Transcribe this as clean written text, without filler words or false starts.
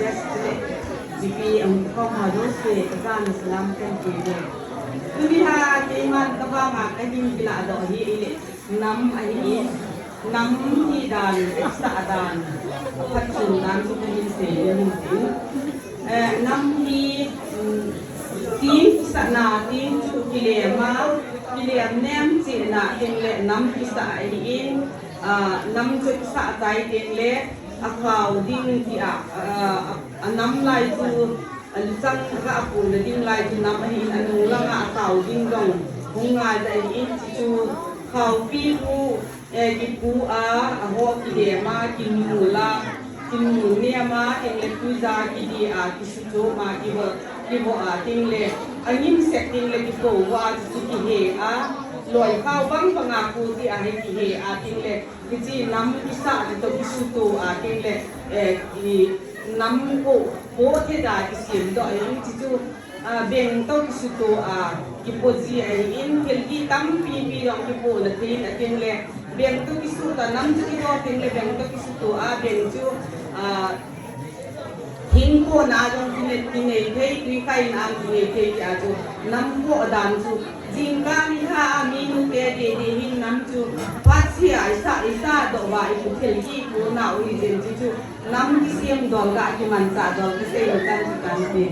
destiny jipi ang ko ma do se ka na salam kan ke de dunia iman ka ba nga kadin kila do hi ile nam ai nam hi dan sa dan pat sun dan su kan se ni nam hi tin sa na tin chu kilema nem chi na tin le nam hi sa ai nam chu sa tai tin le akwao ding ti nam lai chu sang ka pu le ding lai chu nam hi anu la nga akwao ding dong hung ngai dai in chu khao pi pu ki pu ho ki de ma ki mu la ki mu ne ma en le pu za ki di ki su cho ma ki bo ting le angin set ting le ki ko wa chu ki heลอยข้าวบังปังอากูที่อาให้ที่เฮอาทิงเล่ที่จีน้ำที่สะที่ตัวที่สุดตัวอาทิงเล่ที่น้ำโบที่ได้ที่เสียงดอกอย่างที่จูเบ่งตัวที่สุดตัวที่พอจีไอ้อินเกลกี้ตั้มปีลองที่โบละทีอาทิงเล่เบ่งตัวที่สุดตัวน้ำที่ตัวทิงเล่เบ่งตัวที่สุดตัวเบ่งจูทิ้งโคนอาจงที่เนี่ยที่เนี่ยเฮ้ยที่ใครอาที่เนี่ยเฮ้ยอาจงน้ำโคดันจูจิงกังฮามีนุเกเดหินน้ำจูวัดเสียอิสาดอกว่าอีกเทลกี้กูน่าอุลิเจนจูน้ำที่เสียมดอกกะที่มันจะดอกที่เสียกันกันเอง